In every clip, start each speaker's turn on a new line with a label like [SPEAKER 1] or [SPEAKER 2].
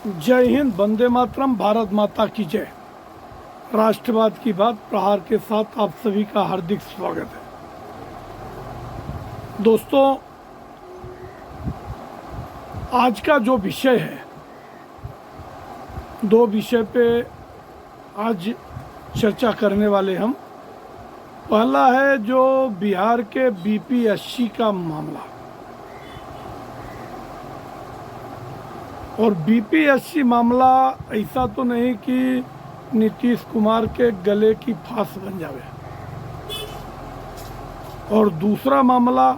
[SPEAKER 1] जय हिंद, वंदे मातरम, भारत माता की जय। राष्ट्रवाद की बात प्रहार के साथ आप सभी का हार्दिक स्वागत है। दोस्तों, आज का जो विषय है, दो विषय पे आज चर्चा करने वाले हम। पहला है जो बिहार के बीपीएससी का मामला। और बीपीएससी मामला ऐसा तो नहीं कि नीतीश कुमार के गले की फांस बन जावे। और दूसरा मामला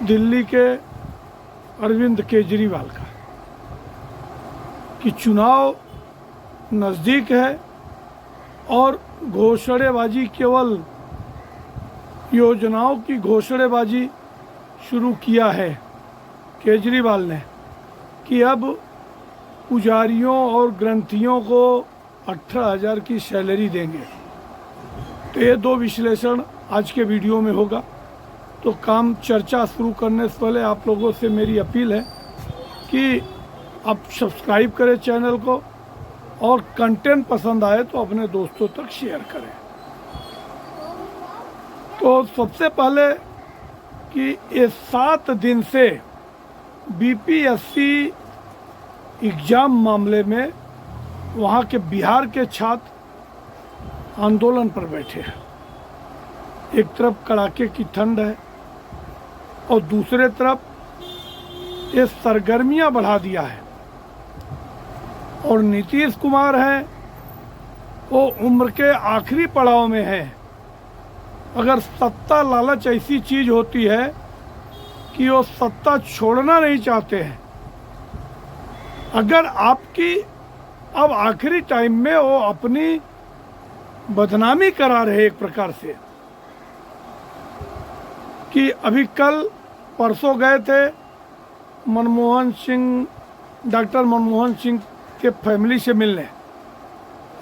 [SPEAKER 1] दिल्ली के अरविंद केजरीवाल का कि चुनाव नज़दीक है और घोषणाबाजी, केवल योजनाओं की घोषणाबाजी शुरू किया है केजरीवाल ने कि अब पुजारियों और ग्रंथियों को 18,000 की सैलरी देंगे। तो ये दो विश्लेषण आज के वीडियो में होगा। तो काम चर्चा शुरू करने से पहले आप लोगों से मेरी अपील है कि आप सब्सक्राइब करें चैनल को और कंटेंट पसंद आए तो अपने दोस्तों तक शेयर करें। तो सबसे पहले कि ये 7 दिन से बीपीएससी एग्ज़ाम मामले में वहाँ के बिहार के छात्र आंदोलन पर बैठे हैं। एक तरफ कड़ाके की ठंड है और दूसरे तरफ ये सरगर्मियाँ बढ़ा दिया है। और नीतीश कुमार हैं, वो उम्र के आखिरी पड़ाव में है। अगर सत्ता लालच ऐसी चीज़ होती है कि वो सत्ता छोड़ना नहीं चाहते हैं। अगर आपकी अब आखिरी टाइम में वो अपनी बदनामी करा रहे एक प्रकार से कि अभी कल परसों गए थे मनमोहन सिंह, डॉक्टर मनमोहन सिंह के फैमिली से मिलने।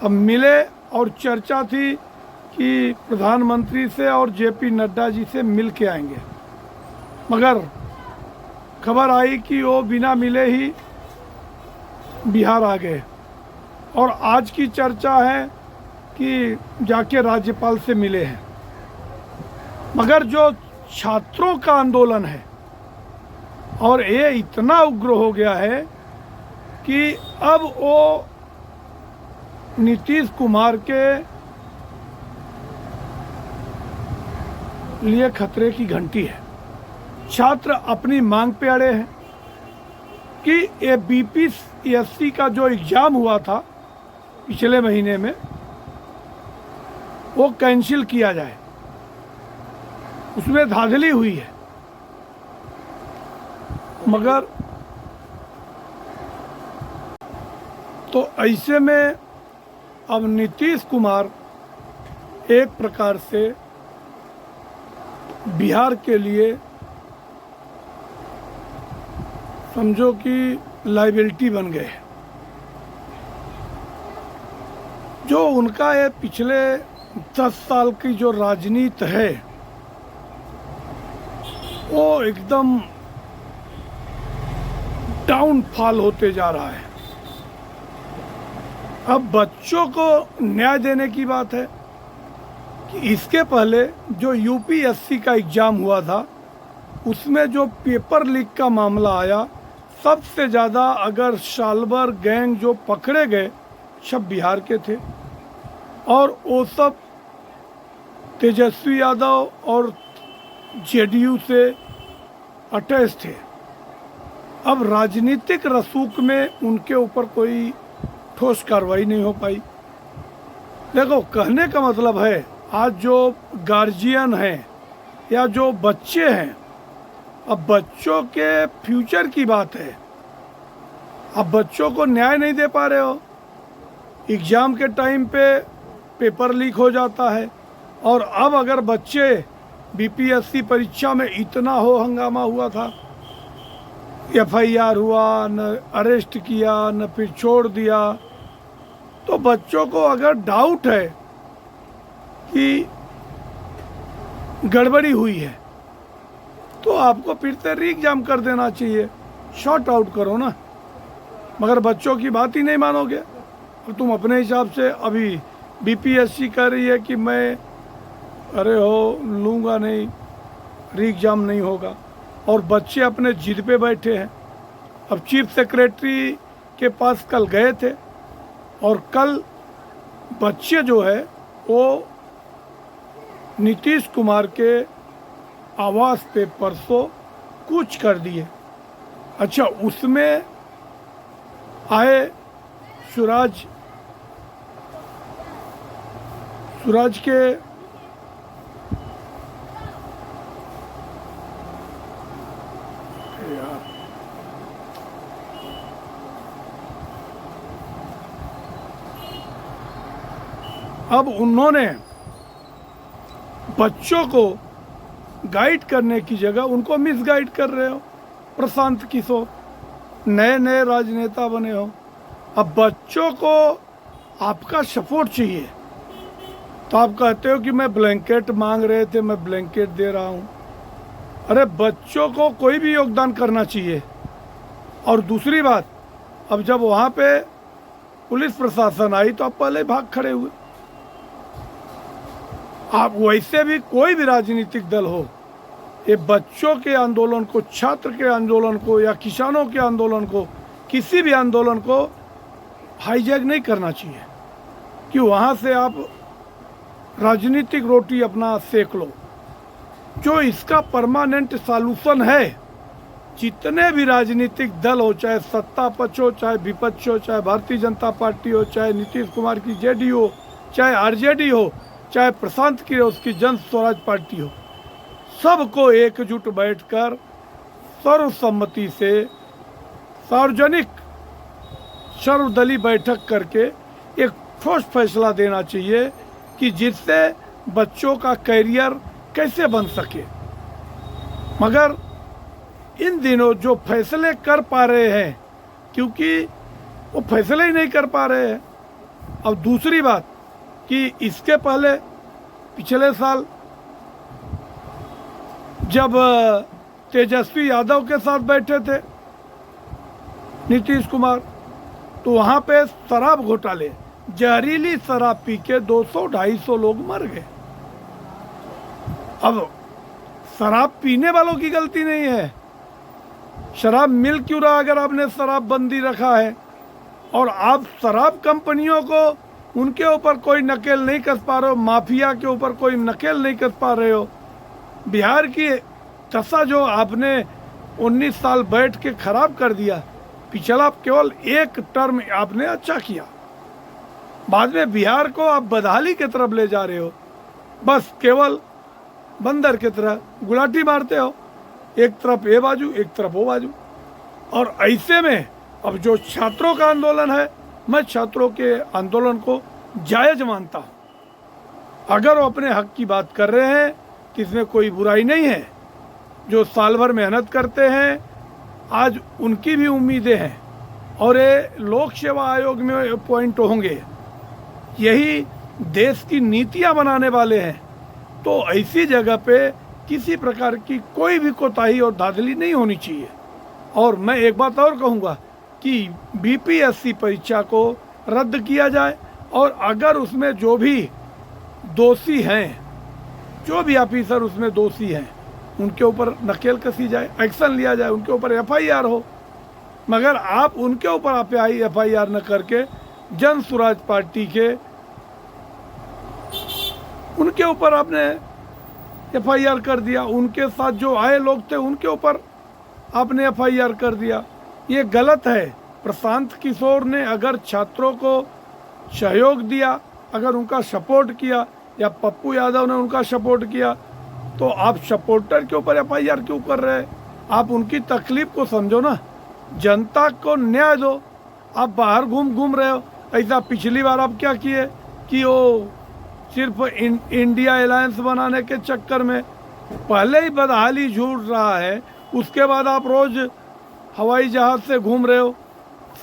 [SPEAKER 1] अब मिले और चर्चा थी कि प्रधानमंत्री से और जेपी नड्डा जी से मिल के आएंगे, मगर खबर आई कि वो बिना मिले ही बिहार आ गए। और आज की चर्चा है कि जाके राज्यपाल से मिले हैं। मगर जो छात्रों का आंदोलन है और ये इतना उग्र हो गया है कि अब वो नीतीश कुमार के लिए खतरे की घंटी है। छात्र अपनी मांग पे अड़े हैं कि ये बीपीएससी का जो एग्ज़ाम हुआ था पिछले महीने में, वो कैंसिल किया जाए। उसमें धांधली हुई है। मगर तो ऐसे में अब नीतीश कुमार एक प्रकार से बिहार के लिए समझो कि लाइबिलिटी बन गए। जो उनका ये पिछले 10 साल की जो राजनीति है वो एकदम डाउनफॉल होते जा रहा है। अब बच्चों को न्याय देने की बात है कि इसके पहले जो यूपीएससी का एग्ज़ाम हुआ था उसमें जो पेपर लीक का मामला आया, सबसे ज़्यादा अगर सालभर गैंग जो पकड़े गए सब बिहार के थे। और वो सब तेजस्वी यादव और जेडीयू से अटैच थे। अब राजनीतिक रसूख में उनके ऊपर कोई ठोस कार्रवाई नहीं हो पाई। देखो, कहने का मतलब है आज जो गार्जियन हैं या जो बच्चे हैं, अब बच्चों के फ्यूचर की बात है। अब बच्चों को न्याय नहीं दे पा रहे हो। एग्ज़ाम के टाइम पे पेपर लीक हो जाता है। और अब अगर बच्चे बीपीएससी परीक्षा में इतना हो हंगामा हुआ था, एफआईआर हुआ, न अरेस्ट किया, न फिर छोड़ दिया, तो बच्चों को अगर डाउट है कि गड़बड़ी हुई है तो आपको फिर से री एग्जाम कर देना चाहिए। शॉर्ट आउट करो ना। मगर बच्चों की बात ही नहीं मानोगे। और तुम अपने हिसाब से अभी बीपीएससी कह रही है कि मैं अरे हो लूँगा नहीं, री एग्ज़ाम नहीं होगा, और बच्चे अपने जिद पे बैठे हैं। अब चीफ सेक्रेटरी के पास कल गए थे और कल बच्चे जो है वो नीतीश कुमार के आवास पे परसों कूच कर दिए। अच्छा, उसमें आए सूरज के अब उन्होंने बच्चों को गाइड करने की जगह उनको मिसगाइड कर रहे हो। प्रशांत किशोर नए नए राजनेता बने हो, अब बच्चों को आपका सपोर्ट चाहिए तो आप कहते हो कि मैं ब्लैंकेट मांग रहे थे, मैं ब्लैंकेट दे रहा हूँ। अरे बच्चों को कोई भी योगदान करना चाहिए। और दूसरी बात, अब जब वहाँ पे पुलिस प्रशासन आई तो आप पहले भाग खड़े हुए। आप वैसे भी कोई भी राजनीतिक दल हो, ये बच्चों के आंदोलन को, छात्र के आंदोलन को या किसानों के आंदोलन को, किसी भी आंदोलन को हाईजैक नहीं करना चाहिए कि वहाँ से आप राजनीतिक रोटी अपना सेक लो। जो इसका परमानेंट सॉल्यूशन है, जितने भी राजनीतिक दल हो, चाहे सत्ता पक्ष हो, चाहे विपक्ष हो, चाहे भारतीय जनता पार्टी हो, चाहे नीतीश कुमार की जेडी हो, चाहे आरजेडी हो, चाहे प्रशांत की उसकी जन स्वराज पार्टी हो, सबको एकजुट बैठकर सर्वसम्मति से सार्वजनिक सर्वदलीय बैठक करके एक ठोस फैसला देना चाहिए कि जिससे बच्चों का करियर कैसे बन सके। मगर इन दिनों जो फैसले कर पा रहे हैं, क्योंकि वो फैसले ही नहीं कर पा रहे हैं। अब दूसरी बात कि इसके पहले पिछले साल जब तेजस्वी यादव के साथ बैठे थे नीतीश कुमार, तो वहाँ पे शराब घोटाले, जहरीली शराब पी के 200-250 लोग मर गए। अब शराब पीने वालों की गलती नहीं है, शराब मिल क्यों रहा अगर आपने शराब बंदी रखा है। और आप शराब कंपनियों को उनके ऊपर कोई नकेल नहीं कस पा रहे हो, माफिया के ऊपर कोई नकेल नहीं कस पा रहे हो। बिहार की दशा जो आपने 19 साल बैठ के खराब कर दिया, पिछला केवल एक टर्म आपने अच्छा किया, बाद में बिहार को आप बदहाली की तरफ ले जा रहे हो। बस केवल बंदर की तरह गुलाटी मारते हो, एक तरफ ये बाजू एक तरफ वो बाजू। और ऐसे में अब जो छात्रों का आंदोलन है, मैं छात्रों के आंदोलन को जायज मानता हूँ। अगर वो अपने हक की बात कर रहे हैं कि इसमें कोई बुराई नहीं है, जो साल भर मेहनत करते हैं, आज उनकी भी उम्मीदें हैं और ये लोक सेवा आयोग में अपॉइंट होंगे, यही देश की नीतियाँ बनाने वाले हैं। तो ऐसी जगह पे किसी प्रकार की कोई भी कोताही और धांधली नहीं होनी चाहिए। और मैं एक बात और कहूँगा कि बीपीएससी परीक्षा को रद्द किया जाए, और अगर उसमें जो भी दोषी हैं, जो भी ऑफिसर उसमें दोषी हैं, उनके ऊपर नकेल कसी जाए, एक्शन लिया जाए, उनके ऊपर एफआईआर हो। मगर आप उनके ऊपर एफआईआर न करके जन स्वराज पार्टी के उनके ऊपर आपने एफआईआर कर दिया, उनके साथ जो आए लोग थे उनके ऊपर आपने एफआईआर कर दिया। ये गलत है। प्रशांत किशोर ने अगर छात्रों को सहयोग दिया, अगर उनका सपोर्ट किया, या पप्पू यादव ने उनका सपोर्ट किया, तो आप सपोर्टर के ऊपर एफआईआर क्यों कर रहे हैं? आप उनकी तकलीफ को समझो ना, जनता को न्याय दो। आप बाहर घूम रहे हो। ऐसा पिछली बार आप क्या किए कि वो सिर्फ इंडिया अलायंस बनाने के चक्कर में पहले ही बदहाली झूठ रहा है, उसके बाद आप रोज हवाई जहाज से घूम रहे हो,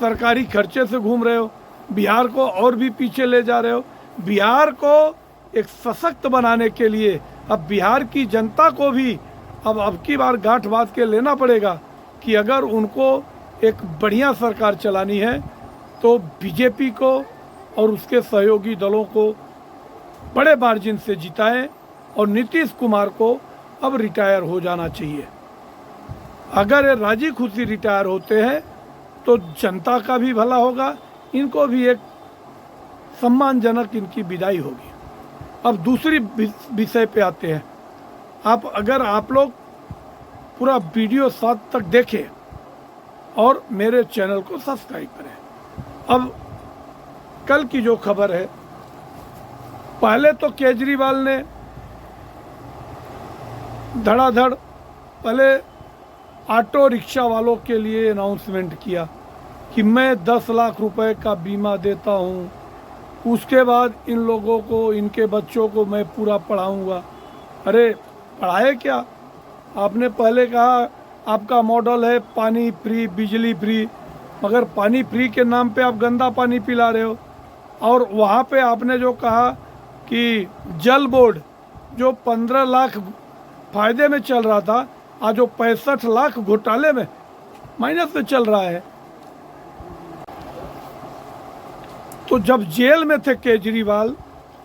[SPEAKER 1] सरकारी खर्चे से घूम रहे हो, बिहार को और भी पीछे ले जा रहे हो। बिहार को एक सशक्त बनाने के लिए अब बिहार की जनता को भी अब की बार गांठ बांध के लेना पड़ेगा कि अगर उनको एक बढ़िया सरकार चलानी है तो बीजेपी को और उसके सहयोगी दलों को बड़े मार्जिन से जिताएं और नीतीश कुमार को अब रिटायर हो जाना चाहिए। अगर ये राजी खुशी रिटायर होते हैं तो जनता का भी भला होगा, इनको भी एक सम्मानजनक इनकी विदाई होगी। अब दूसरी विषय पे आते हैं। अगर आप लोग पूरा वीडियो साथ तक देखें और मेरे चैनल को सब्सक्राइब करें। अब कल की जो खबर है, पहले तो केजरीवाल ने धड़ाधड़ पहले ऑटो रिक्शा वालों के लिए अनाउंसमेंट किया कि मैं 10 लाख रुपए का बीमा देता हूँ, उसके बाद इन लोगों को, इनके बच्चों को मैं पूरा पढ़ाऊँगा। अरे पढ़ाए क्या? आपने पहले कहा आपका मॉडल है पानी फ्री, बिजली फ्री, मगर पानी फ्री के नाम पे आप गंदा पानी पिला रहे हो। और वहाँ पे आपने जो कहा कि जल बोर्ड जो 15 लाख फायदे में चल रहा था, आज जो 65 लाख घोटाले में माइनस में चल रहा है। तो जब जेल में थे केजरीवाल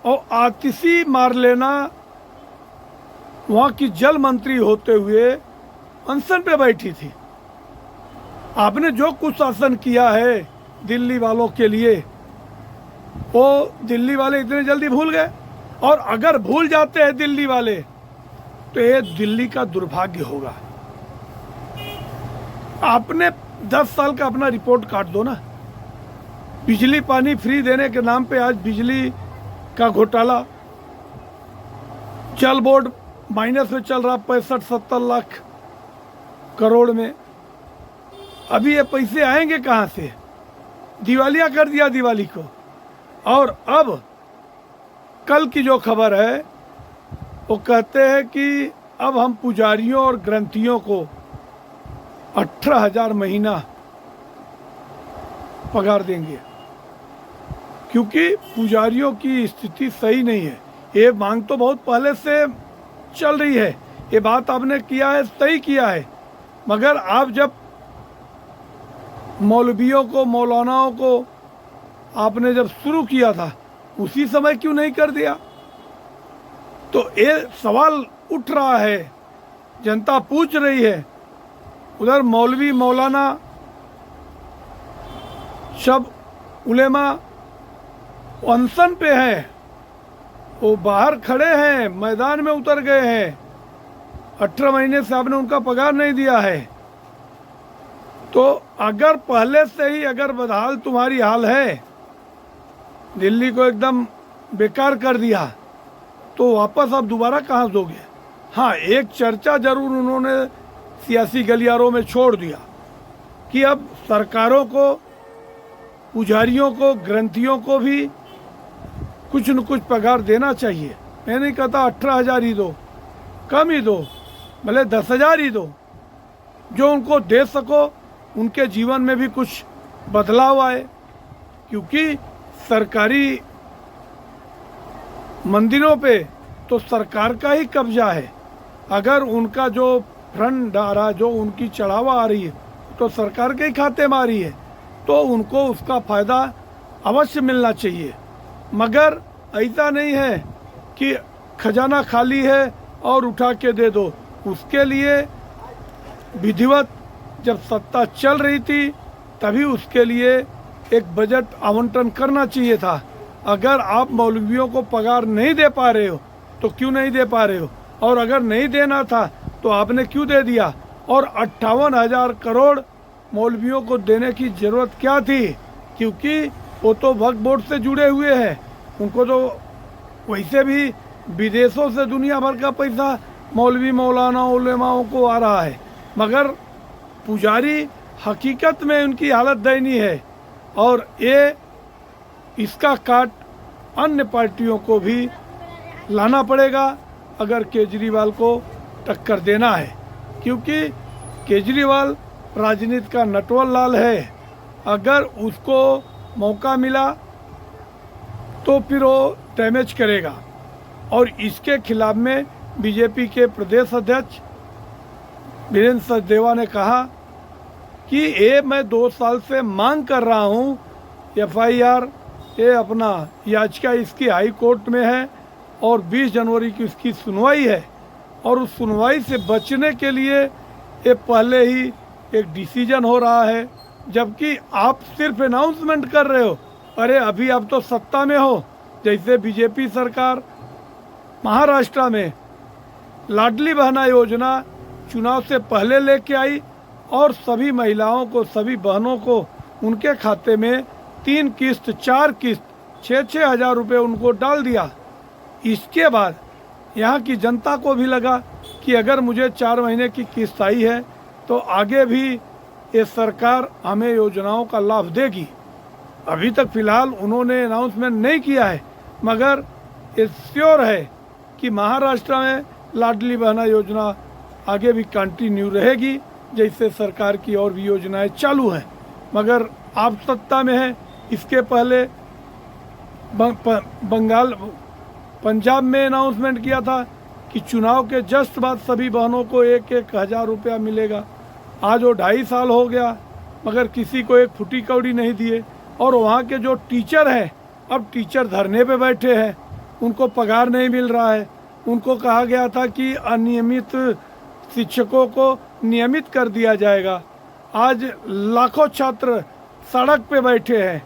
[SPEAKER 1] और आतिशी मारलेना वहाँ की जल मंत्री होते हुए अनशन पे बैठी थी, आपने जो कुछ शासन किया है दिल्ली वालों के लिए, वो दिल्ली वाले इतने जल्दी भूल गए। और अगर भूल जाते हैं दिल्ली वाले तो ये दिल्ली का दुर्भाग्य होगा। आपने 10 साल का अपना रिपोर्ट काट दो ना। बिजली पानी फ्री देने के नाम पे आज बिजली का घोटाला, जल बोर्ड माइनस में चल रहा 65-70 लाख करोड़ में। अभी ये पैसे आएंगे कहाँ से? दिवालिया कर दिया दिवाली को। और अब कल की जो खबर है वो कहते हैं कि अब हम पुजारियों और ग्रंथियों को 18,000 महीना पगार देंगे, क्योंकि पुजारियों की स्थिति सही नहीं है। ये मांग तो बहुत पहले से चल रही है, ये बात आपने किया है, सही किया है, मगर आप जब मौलवियों को, मौलानाओं को आपने जब शुरू किया था उसी समय क्यों नहीं कर दिया? तो ये सवाल उठ रहा है, जनता पूछ रही है। उधर मौलवी मौलाना सब उलेमा अनशन पे हैं, वो बाहर खड़े हैं, मैदान में उतर गए हैं। 18 महीने से आपने उनका पगार नहीं दिया है। तो अगर पहले से ही अगर बदहाल तुम्हारी हाल है, दिल्ली को एकदम बेकार कर दिया, तो वापस आप दोबारा कहाँ दोगे? हाँ, एक चर्चा जरूर उन्होंने सियासी गलियारों में छोड़ दिया कि अब सरकारों को, पुजारियों को, ग्रंथियों को भी कुछ न कुछ पगार देना चाहिए। मैं नहीं कहता 18,000 ही दो, कम ही दो, भले 10,000 ही दो, जो उनको दे सको, उनके जीवन में भी कुछ बदलाव आए। क्योंकि सरकारी मंदिरों पे तो सरकार का ही कब्जा है। अगर उनका जो फंड आ रहा, जो उनकी चढ़ावा आ रही है, तो सरकार के ही खाते में आ रही है, तो उनको उसका फ़ायदा अवश्य मिलना चाहिए। मगर ऐसा नहीं है कि खजाना खाली है और उठा के दे दो। उसके लिए विधिवत जब सत्ता चल रही थी तभी उसके लिए एक बजट आवंटन करना चाहिए था। अगर आप मौलवियों को पगार नहीं दे पा रहे हो तो क्यों नहीं दे पा रहे हो? और अगर नहीं देना था तो आपने क्यों दे दिया? और 58,000 करोड़ मौलवियों को देने की ज़रूरत क्या थी? क्योंकि वो तो वक्फ बोर्ड से जुड़े हुए हैं, उनको तो वैसे भी विदेशों से दुनिया भर का पैसा मौलवी मौलाना उलेमाओं को आ रहा है। मगर पुजारी हकीकत में उनकी हालत दयनीय है। और ये इसका काट अन्य पार्टियों को भी लाना पड़ेगा अगर केजरीवाल को टक्कर देना है, क्योंकि केजरीवाल राजनीति का नटवर लाल है। अगर उसको मौका मिला तो फिर वो डैमेज करेगा। और इसके खिलाफ में बीजेपी के प्रदेश अध्यक्ष वीरेंद्र सचदेवा ने कहा कि ये मैं 2 साल से मांग कर रहा हूँ। FIR ये अपना याचिका इसकी हाई कोर्ट में है और 20 जनवरी की उसकी सुनवाई है, और उस सुनवाई से बचने के लिए ये पहले ही एक डिसीजन हो रहा है, जबकि आप सिर्फ अनाउंसमेंट कर रहे हो। अरे अभी आप तो सत्ता में हो। जैसे बीजेपी सरकार महाराष्ट्र में लाडली बहना योजना चुनाव से पहले लेके आई और सभी महिलाओं को, सभी बहनों को उनके खाते में 3 किस्त 4 किस्त 6-6 हज़ार रुपये उनको डाल दिया। इसके बाद यहाँ की जनता को भी लगा कि अगर मुझे 4 महीने की किस्त आई है तो आगे भी ये सरकार हमें योजनाओं का लाभ देगी। अभी तक फ़िलहाल उन्होंने अनाउंसमेंट नहीं किया है, मगर ये श्योर है कि महाराष्ट्र में लाडली बहना योजना आगे भी कंटिन्यू रहेगी, जैसे सरकार की और भी योजनाएं चालू हैं। मगर आप सत्ता में हैं। इसके पहले पंजाब में अनाउंसमेंट किया था कि चुनाव के जस्ट बाद सभी बहनों को 1-1 हज़ार रुपया मिलेगा। आज वो 2.5 साल हो गया, मगर किसी को एक फुटी कौड़ी नहीं दिए। और वहाँ के जो टीचर हैं, अब टीचर धरने पे बैठे हैं, उनको पगार नहीं मिल रहा है। उनको कहा गया था कि अनियमित शिक्षकों को नियमित कर दिया जाएगा। आज लाखों छात्र सड़क पे बैठे हैं,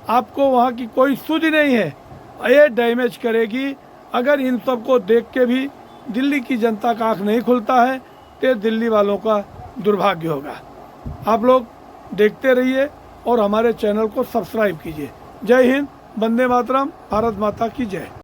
[SPEAKER 1] आपको वहाँ की कोई सुध नहीं है। ये डैमेज करेगी। अगर इन सब को देख के भी दिल्ली की जनता का आँख नहीं खुलता है तो दिल्ली वालों का दुर्भाग्य होगा। आप लोग देखते रहिए और हमारे चैनल को सब्सक्राइब कीजिए। जय हिंद, वंदे मातरम, भारत माता की जय।